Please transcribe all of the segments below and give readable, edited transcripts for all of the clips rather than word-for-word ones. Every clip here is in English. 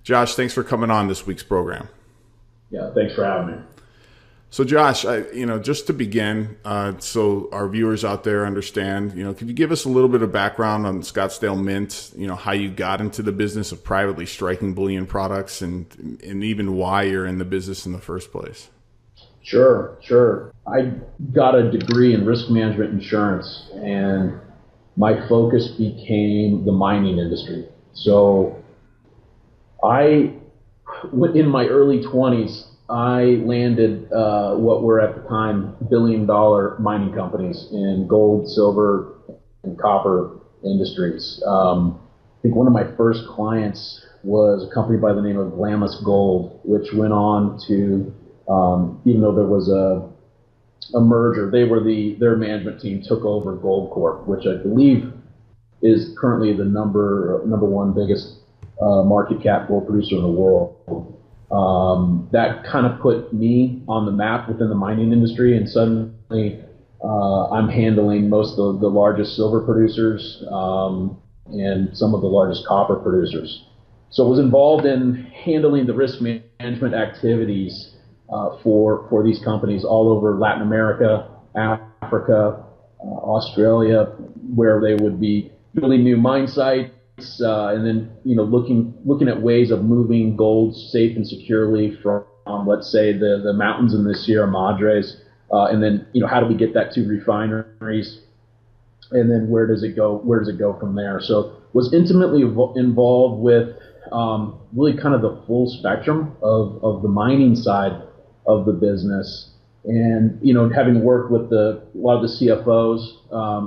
Josh, thanks for coming on this week's program. Yeah, thanks for having me. So Josh, just to begin, so our viewers out there understand, could you give us a little bit of background on Scottsdale Mint, how you got into the business of privately striking bullion products and even why you're in the business in the first place? Sure. I got a degree in risk management insurance, and my focus became the mining industry. So in my early 20s, I landed what were at the time billion-dollar mining companies in gold, silver, and copper industries. I think one of my first clients was a company by the name of Glamis Gold, which went on to, even though there was a merger, their management team took over Goldcorp, which I believe is currently the number one biggest market cap gold producer in the world. That kind of put me on the map within the mining industry, and suddenly I'm handling most of the largest silver producers and some of the largest copper producers. So I was involved in handling the risk management activities for these companies all over Latin America, Africa, Australia, where they would be building new mine sites. And then, looking at ways of moving gold safe and securely from, let's say, the mountains in the Sierra Madres, and then, how do we get that to refineries, and then where does it go from there? So was intimately involved with really kind of the full spectrum of the mining side of the business. And, having worked with a lot of the CFOs,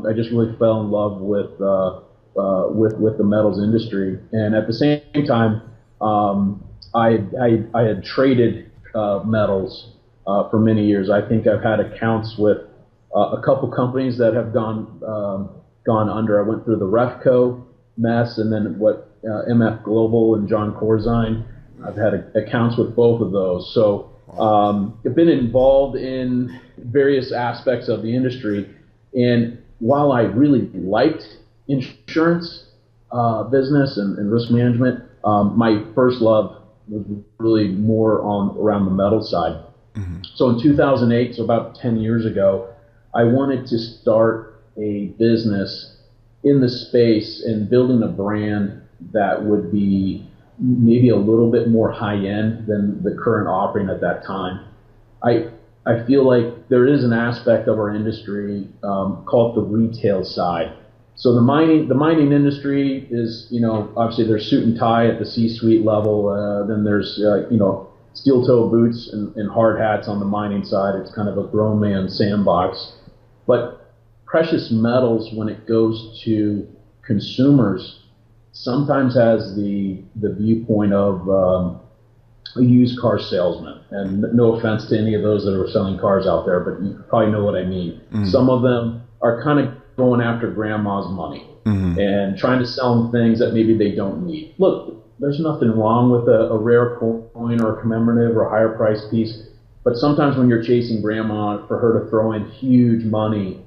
I just really fell in love with the metals industry. And at the same time, I had traded metals for many years. I think I've had accounts with a couple companies that have gone under. I went through the Refco mess, and then MF Global and John Corzine. I've had accounts with both of those. So I've been involved in various aspects of the industry. And while I really liked insurance business and risk management, my first love was really more around the metal side. Mm-hmm. So in 2008, so about 10 years ago, I wanted to start a business in the space and building a brand that would be maybe a little bit more high-end than the current offering at that time. I feel like there is an aspect of our industry called the retail side. So the mining industry is, obviously there's suit and tie at the C-suite level. Then there's, steel toe boots and hard hats on the mining side. It's kind of a grown man sandbox. But precious metals, when it goes to consumers, sometimes has the viewpoint of a used car salesman. And no offense to any of those that are selling cars out there, but you probably know what I mean. Mm-hmm. Some of them are kind of going after grandma's money, mm-hmm. and trying to sell them things that maybe they don't need. Look, there's nothing wrong with a rare coin or a commemorative or a higher priced piece, but sometimes when you're chasing grandma for her to throw in huge money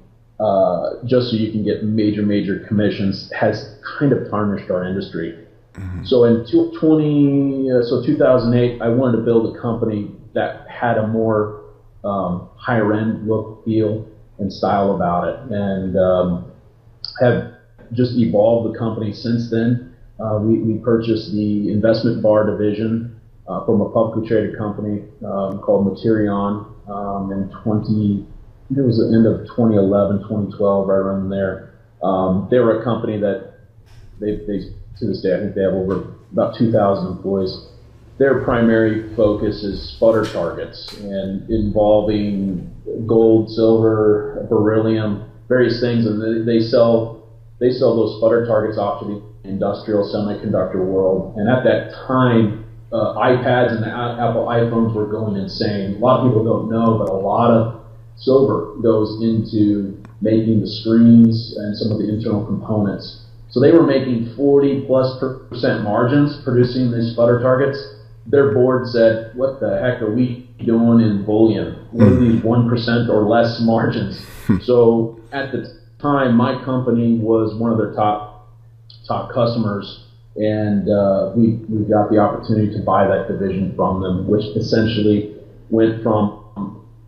just so you can get major commissions has kind of tarnished our industry. Mm-hmm. So in 2008, I wanted to build a company that had a more higher end look, feel, and style about it, and have just evolved the company since then. We purchased the investment bar division from a publicly traded company called Materion it was the end of 2011, 2012, right around there. They were a company that they to this day, I think they have over about 2,000 employees. Their primary focus is sputter targets and involving gold, silver, beryllium, various things, and they sell those sputter targets off to the industrial semiconductor world. And at that time, iPads and the Apple iPhones were going insane. A lot of people don't know, but a lot of silver goes into making the screens and some of the internal components. So they were making 40+% margins producing these sputter targets. Their board said, what the heck are we doing in bullion? What are these 1% or less margins? So at the time, my company was one of their top customers and we got the opportunity to buy that division from them, which essentially went from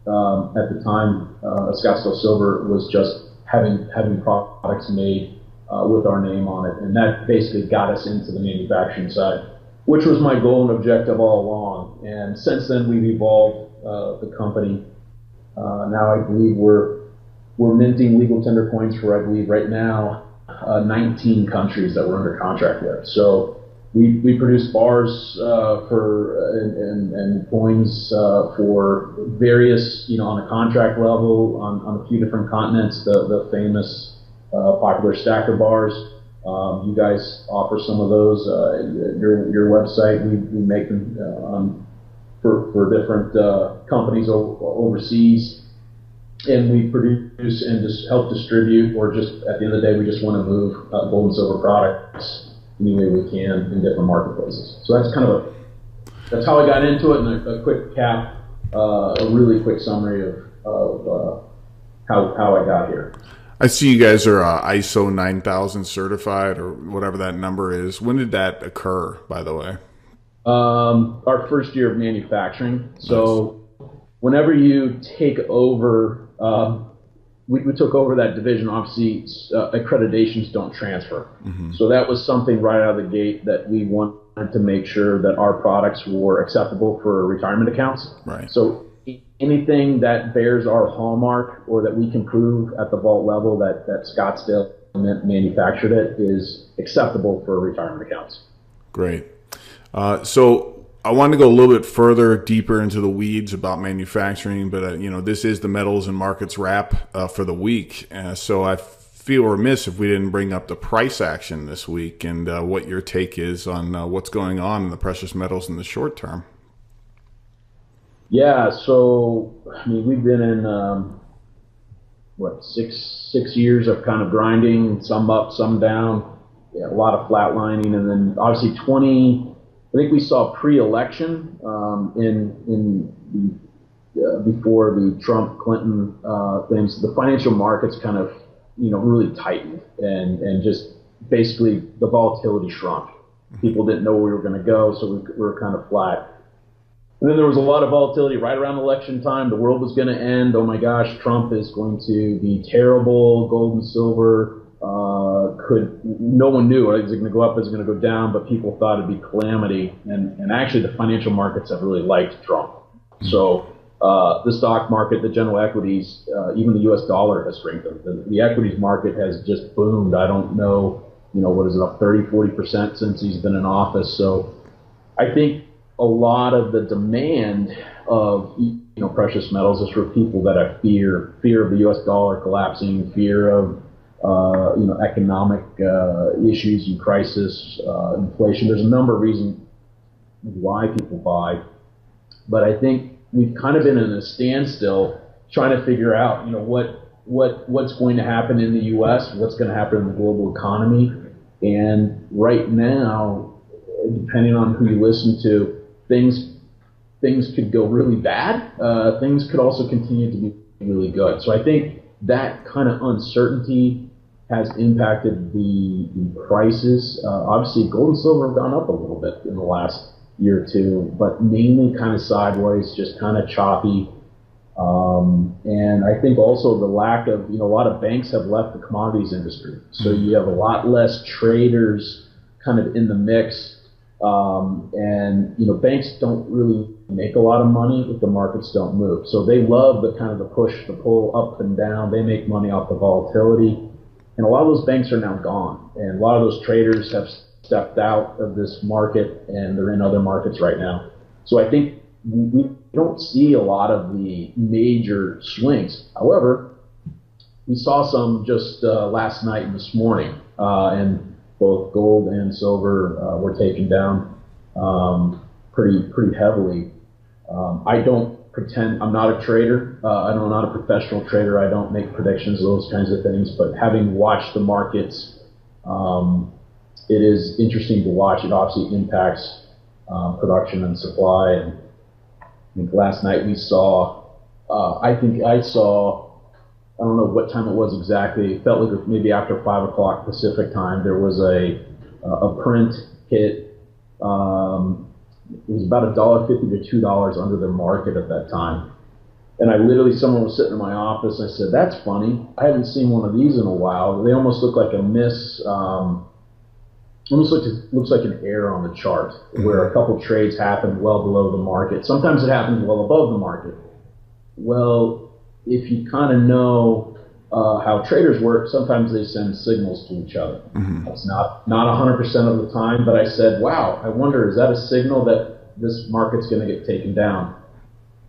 at the time Scottsdale Silver was just having products made with our name on it, and that basically got us into the manufacturing side, which was my goal and objective all along. And since then, we've evolved the company. Now I believe we're minting legal tender coins for, I believe right now, 19 countries that we're under contract with. So we produce bars and coins for various, on a contract level on a few different continents. The famous popular stacker bars. You guys offer some of those. Your website, we make them for different companies overseas. And we produce and just help distribute, or just at the end of the day, we just want to move gold and silver products any way we can in different marketplaces. So that's that's how I got into it, and a quick cap, a really quick summary of how I got here. I see you guys are ISO 9000 certified, or whatever that number is. When did that occur, by the way? Our first year of manufacturing. So whenever you take over, we took over that division. Obviously, accreditations don't transfer. Mm-hmm. So that was something right out of the gate that we wanted to make sure that our products were acceptable for retirement accounts. Right. So anything that bears our hallmark, or that we can prove at the vault level that Scottsdale manufactured it, is acceptable for retirement accounts. Great. So I want to go a little bit further, deeper into the weeds about manufacturing, but this is the Metals and Markets wrap for the week. So I feel remiss if we didn't bring up the price action this week, and what your take is on what's going on in the precious metals in the short term. Yeah, so I mean, we've been in six years of kind of grinding, some up, some down, a lot of flatlining, and then obviously I think we saw pre-election before the Trump-Clinton things. The financial markets kind of really tightened, and just basically the volatility shrunk. People didn't know where we were going to go, so we were kind of flat. And then there was a lot of volatility right around election time. The world was going to end. Oh my gosh, Trump is going to be terrible. Gold and silver no one knew. Is it going to go up? Is it going to go down? But people thought it'd be calamity. And actually, the financial markets have really liked Trump. So the stock market, the general equities, even the U.S. dollar has strengthened. The equities market has just boomed. I don't know, what is it, up 30-40% since he's been in office. So I think a lot of the demand of precious metals is for people that have fear of the U.S. dollar collapsing, fear of economic issues and crisis, inflation. There's a number of reasons why people buy, but I think we've kind of been in a standstill trying to figure out what's going to happen in the U.S., what's going to happen in the global economy. And right now, depending on who you listen to, things could go really bad. Things could also continue to be really good. So I think that kind of uncertainty has impacted the prices. Obviously, gold and silver have gone up a little bit in the last year or two, but mainly kind of sideways, just kind of choppy. And I think also the lack of, a lot of banks have left the commodities industry. So you have a lot less traders kind of in the mix. And banks don't really make a lot of money if the markets don't move. So they love the kind of the push, the pull up and down. They make money off the volatility. And a lot of those banks are now gone. And a lot of those traders have stepped out of this market, and they're in other markets right now. So I think we don't see a lot of the major swings. However, we saw some just last night and this morning, and both gold and silver were taken down pretty heavily. I don't pretend, I'm not a trader. I'm not a professional trader. I don't make predictions, those kinds of things. But having watched the markets, it is interesting to watch. It obviously impacts production and supply. And I think last night we saw, I don't know what time it was exactly. It felt like maybe after 5 o'clock Pacific time, there was a print hit. It was about $1.50 to $2 under the market at that time. And I literally, someone was sitting in my office, and I said, "That's funny. I haven't seen one of these in a while. They almost look like a looks like an error on the chart, where a couple trades happened well below the market. Sometimes it happens well above the market." Well, if you kind of know how traders work, sometimes they send signals to each other. That's not 100% of the time, but I said, "Wow, I wonder, is that a signal that this market's going to get taken down?"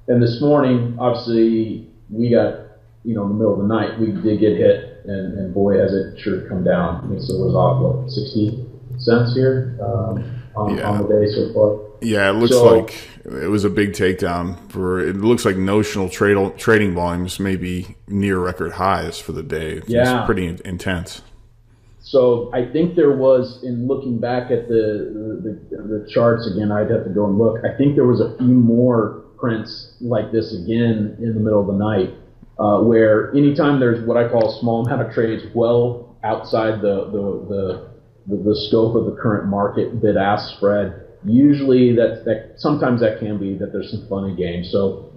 And this morning, obviously, we got, in the middle of the night, we did get hit, and boy, has it sure come down. I mean, so it was off, 60 cents here on the day so far. Yeah, it looks like it was a big takedown. It looks like notional trading volumes may be near record highs for the day. It's pretty intense. So I think there was, in looking back at the charts again, I'd have to go and look. I think there was a few more prints like this again in the middle of the night, where anytime there's what I call a small amount of trades well outside the scope of the current market bid-ask spread, usually that sometimes that can be that there's some fun and games. So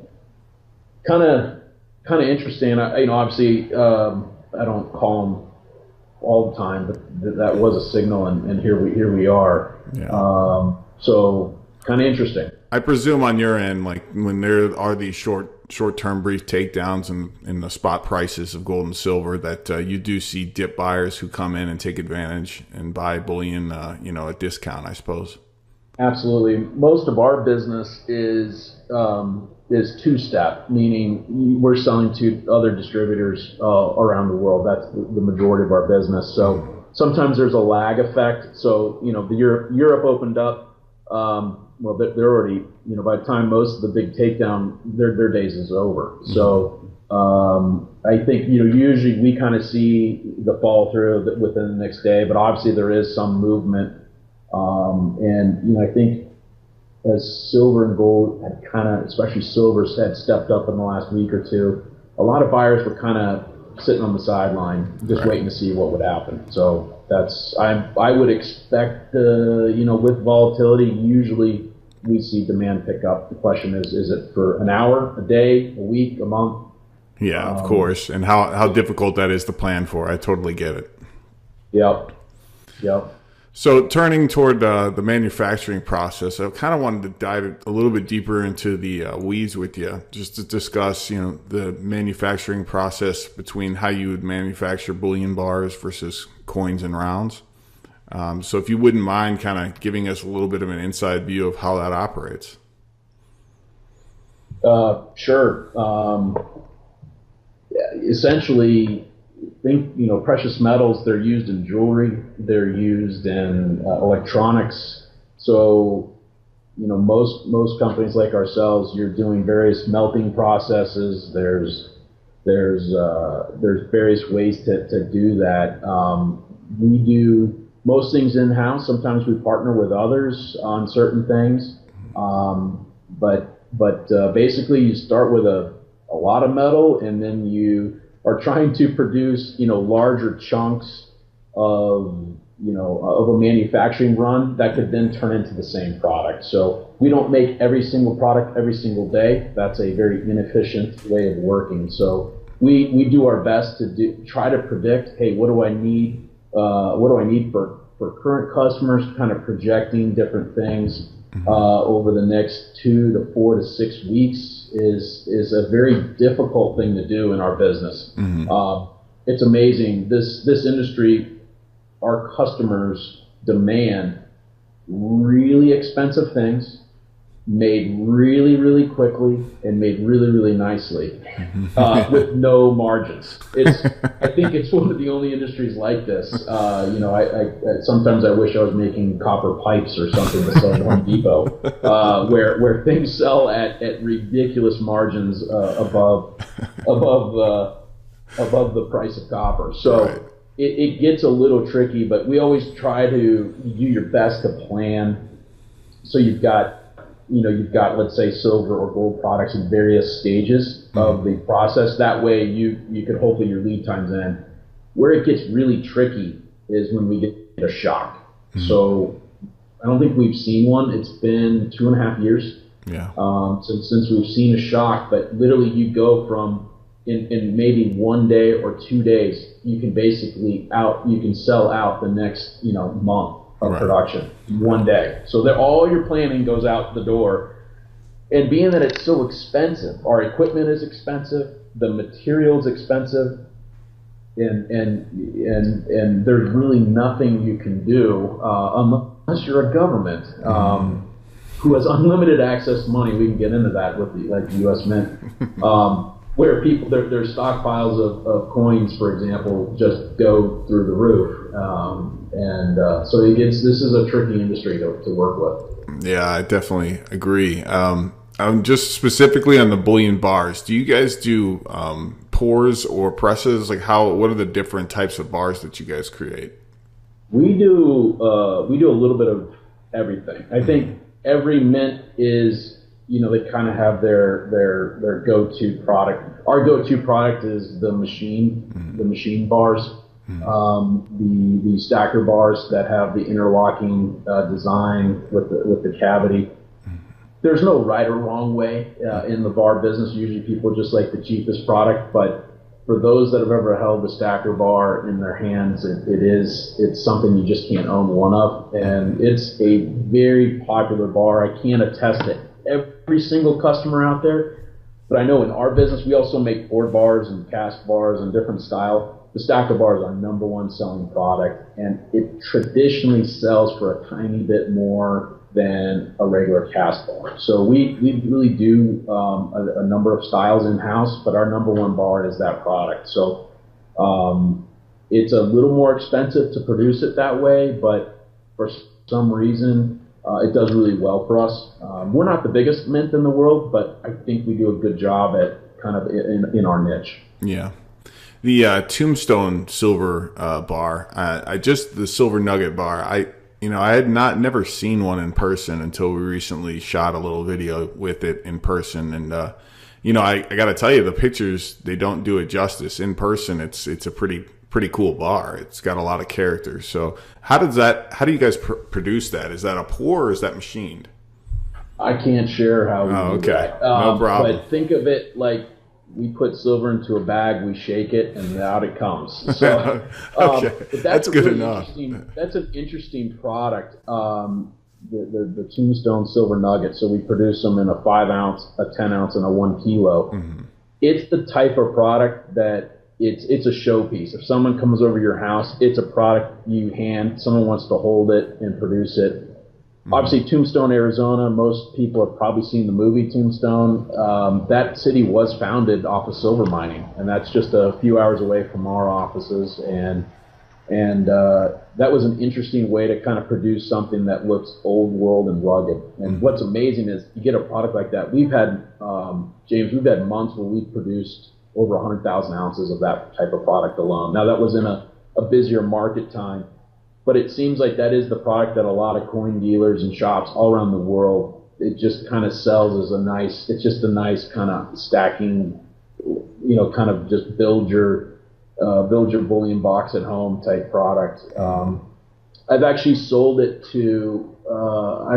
kind of interesting. Obviously I don't call them all the time, but that was a signal, and here we are. Yeah. So kind of interesting. I presume on your end, like when there are these short-term brief takedowns in the spot prices of gold and silver, that you do see dip buyers who come in and take advantage and buy bullion, at discount, I suppose. Absolutely. Most of our business is two-step, meaning we're selling to other distributors around the world. That's the majority of our business. So sometimes there's a lag effect. So Europe opened up. Well, they're already, by the time most of the big takedown, their days is over. So I think, usually we kind of see the fall through within the next day, but obviously there is some movement. And I think as silver and gold had kind of, especially silver, had stepped up in the last week or two, a lot of buyers were kind of sitting on the sideline, just waiting to see what would happen. So I would expect, with volatility, usually we see demand pick up. The question is it for an hour, a day, a week, a month? Yeah, of course. And how difficult that is to plan for. I totally get it. Yep. So turning toward the manufacturing process, I kind of wanted to dive a little bit deeper into the weeds with you, just to discuss, the manufacturing process between how you would manufacture bullion bars versus coins and rounds. So if you wouldn't mind kind of giving us a little bit of an inside view of how that operates. Sure. Essentially, think, precious metals, they're used in jewelry, they're used in electronics. So, most companies like ourselves, you're doing various melting processes. There's various ways to do that. We do most things in-house. Sometimes we partner with others on certain things. But basically you start with a lot of metal, and then you are trying to produce, larger chunks of a manufacturing run that could then turn into the same product. So we don't make every single product every single day. That's a very inefficient way of working. So we do our best to try to predict, hey, what do I need? What do I need for current customers? Kind of projecting different things over the next 2 to 4 to 6 weeks is a very difficult thing to do in our business. It's amazing. This industry, our customers demand really expensive things made really, really quickly and made really, really nicely with no margins. I think it's one of the only industries like this. Sometimes I wish I was making copper pipes or something to sell at Home Depot, where things sell at ridiculous margins above the price of copper. So it gets a little tricky, but we always try to do your best to plan. So you've got, let's say, silver or gold products in various stages of the process. That way you can hopefully your lead times in. Where it gets really tricky is when we get a shock. So I don't think we've seen one. It's been 2.5 years Yeah. since we've seen a shock. But literally, you go from in maybe 1 day or 2 days, you can you can sell out the next month of Right. production in 1 day. So that all your planning goes out the door. And being that it's so expensive, our equipment is expensive, the material's expensive, and there's really nothing you can do unless you're a government who has unlimited access to money. We can get into that with the U.S. Mint, where people their stockpiles of coins, for example, just go through the roof, so this is a tricky industry to work with. Yeah, I definitely agree. Just specifically on the bullion bars, do you guys do pours or presses? Like what are the different types of bars that you guys create? We do a little bit of everything. I think every mint is, they kind of have their go-to product. Our go-to product is the machine bars, the stacker bars that have the interlocking design with the cavity. There's no right or wrong way in the bar business. Usually people just like the cheapest product, but for those that have ever held the stacker bar in their hands, it's something you just can't own one of, and it's a very popular bar. I can't attest to every single customer out there, but I know in our business we also make board bars and cast bars and different style. The stacker bar is our number one selling product, and it traditionally sells for a tiny bit more than a regular cast bar. So we really do a number of styles in-house, but our number one bar is that product. So it's a little more expensive to produce it that way, but for some reason it does really well for us. We're not the biggest mint in the world, but I think we do a good job at kind of in our niche. Yeah. The Tombstone silver bar, the silver nugget bar, I had never seen one in person until we recently shot a little video with it in person. And, I got to tell you, the pictures, they don't do it justice. In person, it's a pretty cool bar. It's got a lot of character. So how do you guys produce that? Is that a pour or is that machined? I can't share how we do that. No problem. But think of it like we put silver into a bag, we shake it, and out it comes. So, okay, that's good really enough. That's an interesting product, the Tombstone Silver Nugget. So we produce them in a 5 ounce, a 10 ounce, and a 1 kilo. Mm-hmm. It's the type of product that it's a showpiece. If someone comes over your house, it's a product someone wants to hold it and produce it. Obviously, Tombstone, Arizona, most people have probably seen the movie Tombstone. That city was founded off of silver mining, and that's just a few hours away from our offices. And that was an interesting way to kind of produce something that looks old world and rugged. And what's amazing is you get a product like that. We've had, James, months where we've produced over 100,000 ounces of that type of product alone. Now, that was in a busier market time. But it seems like that is the product that a lot of coin dealers and shops all around the world, it just kind of sells as it's just a nice kind of stacking, kind of just build your bullion box at home type product. I've actually sold it to, I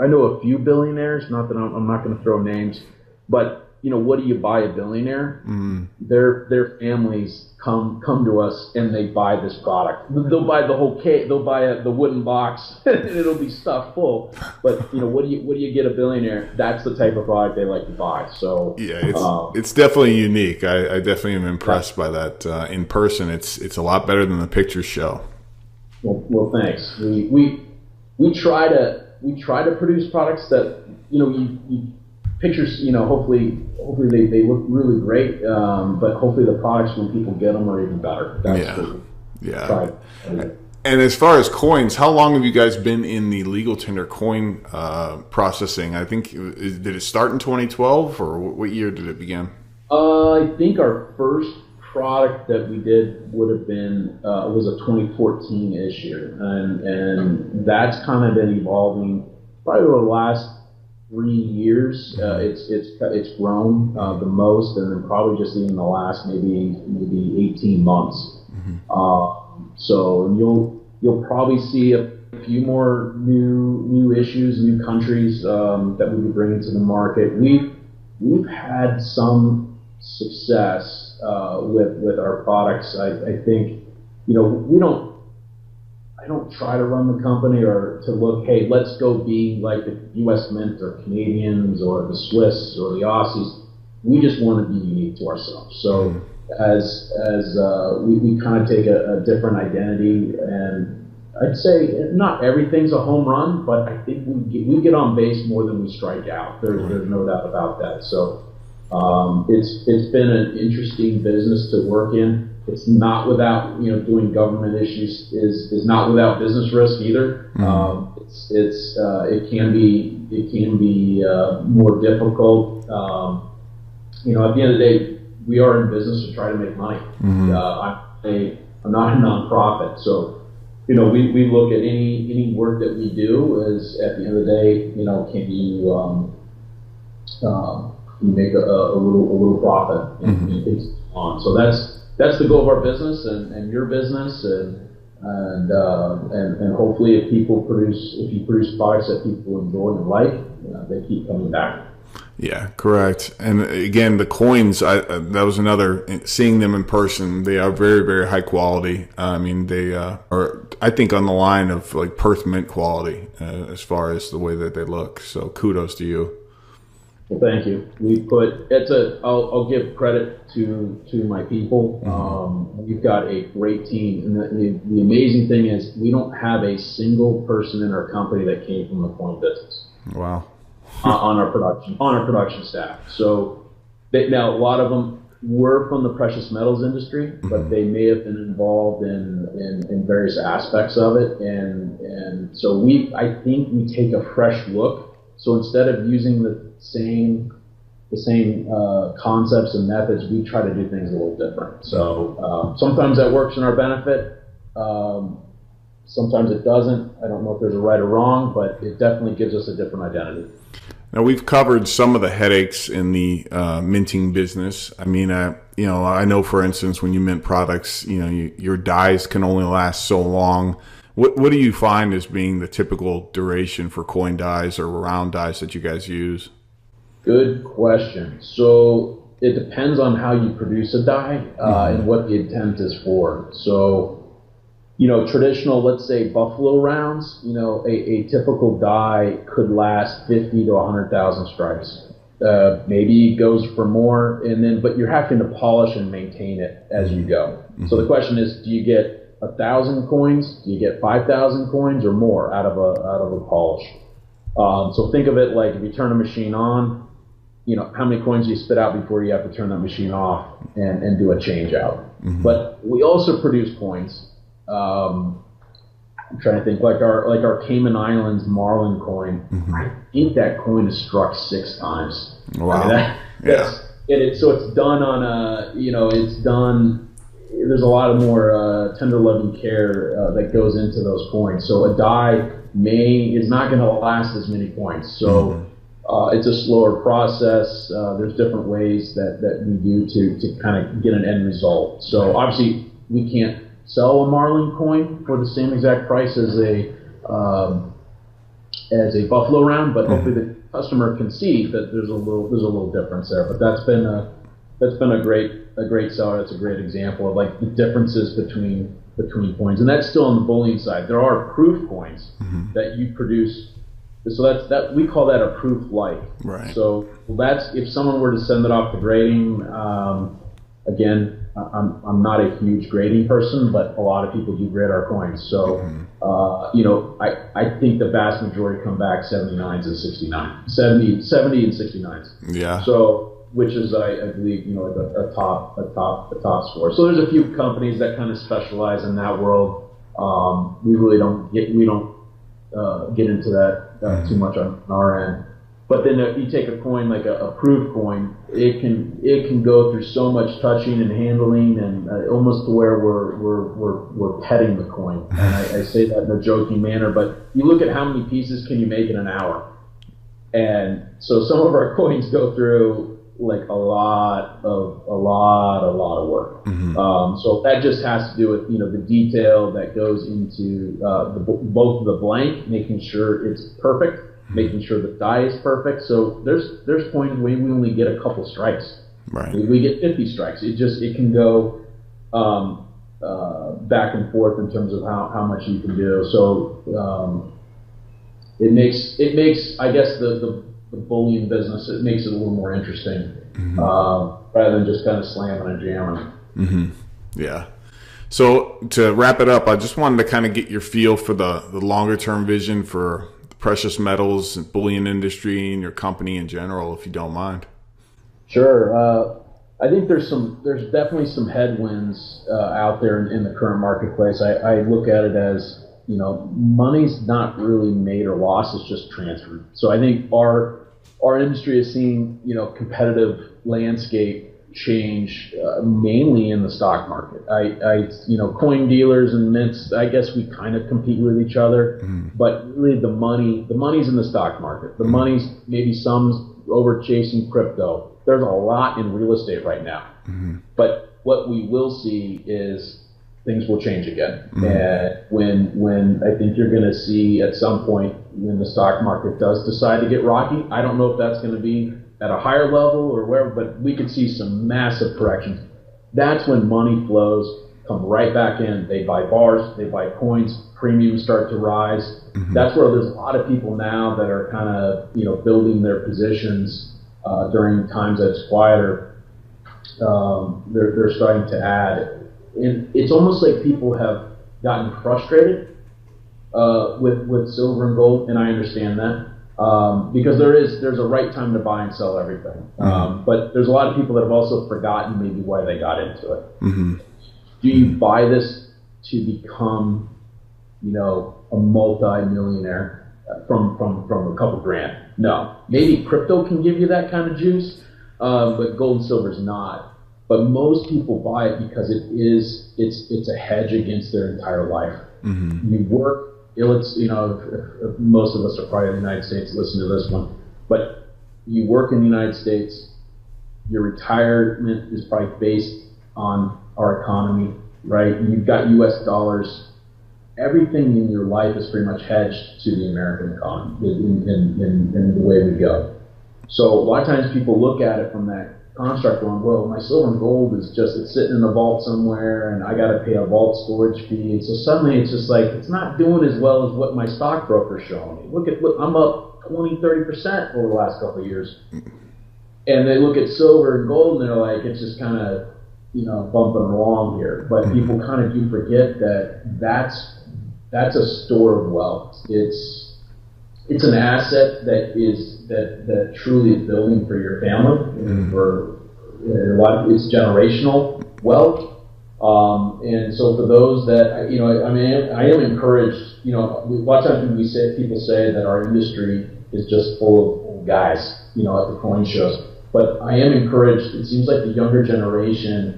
know a few billionaires, not that I'm not going to throw names, but what do you buy a billionaire? Their families come to us and they buy this product. They'll buy the whole cake. They'll buy the wooden box and it'll be stuffed full. But what do you get a billionaire? That's the type of product they like to buy. So yeah, it's definitely unique. I definitely am impressed by that. In person, it's a lot better than the pictures show. Well, thanks. We try to produce products that you pictures, hopefully they look really great, but hopefully the products when people get them are even better. Yeah. And as far as coins, how long have you guys been in the legal tender coin processing? I think, did it start in 2012 or what year did it begin? I think our first product that we did would have been was a 2014 issue, and that's kind of been evolving probably over the last 3 years. It's grown the most, and then probably just in the last maybe 18 months. So you'll probably see a few more new issues, new countries that we'll be bringing to the market. We've had some success with our products. I think, you know, I don't try to run the company or to look, hey, let's go be like the U.S. Mint or Canadians or the Swiss or the Aussies. We just want to be unique to ourselves. So as we kind of take a different identity, and I'd say not everything's a home run, but I think we get on base more than we strike out. There's no doubt about that. So it's been an interesting business to work in. It's not without, you know, doing government issues is not without business risk either. It can be more difficult. You know, at the end of the day, we are in business to try to make money. I'm not a nonprofit, so you know, we look at any work that we do as at the end of the day, you know, can you make a little profit and things on. So that's the goal of our business and your business, and hopefully if you produce products that people enjoy and like, you know, they keep coming back. Yeah, correct. And again, the coins, that was another, seeing them in person, they are very, very high quality. I mean, they are, I think, on the line of like Perth Mint quality as far as the way that they look. So kudos to you. Well, thank you. I'll give credit to my people. We've got a great team, and the amazing thing is we don't have a single person in our company that came from the coin business. Wow. on our production staff. So now a lot of them were from the precious metals industry, but they may have been involved in various aspects of it, and so I think we take a fresh look. So instead of using the same concepts and methods, we try to do things a little different. So sometimes that works in our benefit. Sometimes it doesn't. I don't know if there's a right or wrong, but it definitely gives us a different identity. Now, we've covered some of the headaches in the minting business. I mean, you know, I know, for instance, when you mint products, you know, your dies can only last so long. What do you find as being the typical duration for coin dies or round dies that you guys use? Good question. So it depends on how you produce a die and what the intent is for. So, you know, traditional, let's say buffalo rounds, you know, a typical die could last 50 to 100,000 strikes. Maybe it goes for more, but you're having to polish and maintain it as you go. So the question is, do you get 1,000 coins? Do you get 5,000 coins or more out of a polish? So think of it like if you turn a machine on, you know, how many coins do you spit out before you have to turn that machine off and do a change out? But we also produce coins. I'm trying to think, like our Cayman Islands Marlin coin. I think that coin is struck 6 times. Wow. I mean, so it's done on a, you know, it's done. There's a lot of more tender loving care that goes into those coins. So a die is not going to last as many coins. So it's a slower process. There's different ways that we do to kind of get an end result. So obviously we can't sell a Marlin coin for the same exact price as a buffalo round, but hopefully the customer can see that there's a little difference there. But that's been a great seller. That's a great example of like the differences between coins, and that's still on the bullion side. There are proof coins that you produce. So that we call that a proof like. Right. So that's if someone were to send it off to grading. Again, I'm not a huge grading person, but a lot of people do grade our coins. So, you know, I think the vast majority come back 79s and 69, 70 and 69s. Yeah. So, which is, I believe, you know, a top score. So there's a few companies that kind of specialize in that world. We really don't get into that too much on our end. But then if you take a coin like a proof coin, it can go through so much touching and handling, and almost to where we're petting the coin. And I say that in a joking manner, but you look at how many pieces can you make in an hour, and so some of our coins go through like a lot of work. So that just has to do with, the detail that goes into both the blank, making sure it's perfect, making sure the die is perfect. So there's points where we only get a couple strikes. Right. We get 50 strikes. It can go back and forth in terms of how much you can do. So it makes I guess the bullion business, it makes it a little more interesting, rather than just kind of slamming and jamming. Yeah. So to wrap it up, I just wanted to kind of get your feel for the longer term vision for the precious metals and bullion industry and your company in general, if you don't mind. Sure. I think there's definitely some headwinds out there in the current marketplace. I look at it as, money's not really made or lost; it's just transferred. So I think our industry has seen, competitive landscape change mainly in the stock market. Coin dealers and mints, I guess we kind of compete with each other, but really the money's in the stock market. The money's maybe some's over chasing crypto. There's a lot in real estate right now, but what we will see is things will change again. And when I think you're going to see at some point when the stock market does decide to get rocky, I don't know if that's going to be at a higher level or wherever, but we could see some massive corrections. That's when money flows come right back in. They buy bars, they buy coins, premiums start to rise. That's where there's a lot of people now that are kind of, building their positions during times that's quieter. They're starting to add. And it's almost like people have gotten frustrated with silver and gold, and I understand that. Because there's a right time to buy and sell everything. But there's a lot of people that have also forgotten maybe why they got into it. Do you buy this to become, a multi-millionaire from a couple grand? No. Maybe crypto can give you that kind of juice, but gold and silver is not. But most people buy it because it's a hedge against their entire life. You work. Most of us are probably in the United States listen to this one, but you work in the United States, your retirement is probably based on our economy, right? You've got US dollars. Everything in your life is pretty much hedged to the American economy in the way we go. So a lot of times people look at it from that construct going, well, my silver and gold is it's sitting in a vault somewhere and I got to pay a vault storage fee. And so suddenly it's just like, it's not doing as well as what my stockbroker's showing me. Look, I'm up 20-30% over the last couple of years. And they look at silver and gold and they're like, it's just kind of, bumping along here. But people kind of do forget that that's a store of wealth. It's an asset that truly is building for your family, and for a lot of it's generational wealth. And so for those that I am encouraged. A lot of times people say that our industry is just full of guys, at the coin shows. But I am encouraged. It seems like the younger generation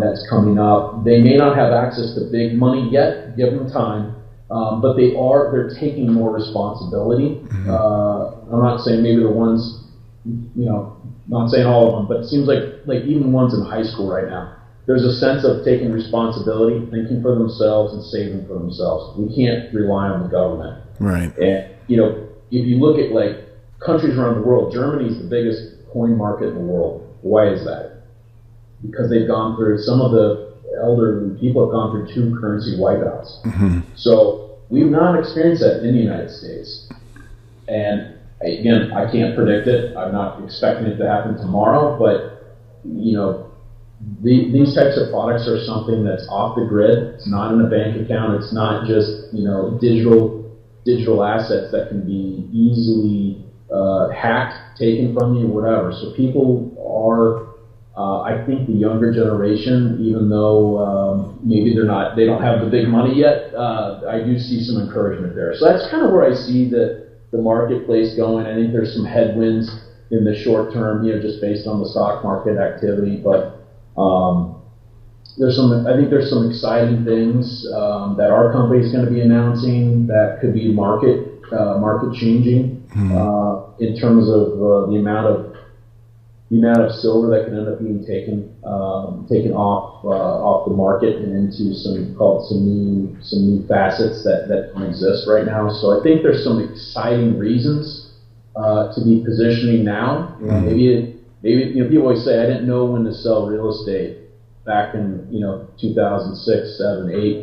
that's coming up, they may not have access to big money yet. Give them time. But they're taking more responsibility. I'm not saying maybe the ones, not saying all of them, but it seems like even ones in high school right now, there's a sense of taking responsibility, thinking for themselves and saving for themselves. We can't rely on the government. Right. And, if you look at like countries around the world, Germany's the biggest coin market in the world. Why is that? Because they've gone through, some of the elderly people have gone through 2 currency wipeouts. So we've not experienced that in the United States. And again, I can't predict it. I'm not expecting it to happen tomorrow, but these types of products are something that's off the grid. It's not in a bank account. It's not just digital assets that can be easily hacked, taken from you, whatever. So people are. I think the younger generation, even though maybe they don't have the big money yet, I do see some encouragement there. So that's kind of where I see the marketplace going. I think there's some headwinds in the short term, just based on the stock market activity. But I think there's some exciting things that our company is going to be announcing that could be market changing in terms of the amount of the amount of silver that can end up being taken off the market and into some new facets that don't exist right now. So I think there's some exciting reasons to be positioning now. Maybe people always say I didn't know when to sell real estate back in 2006, 7, 8.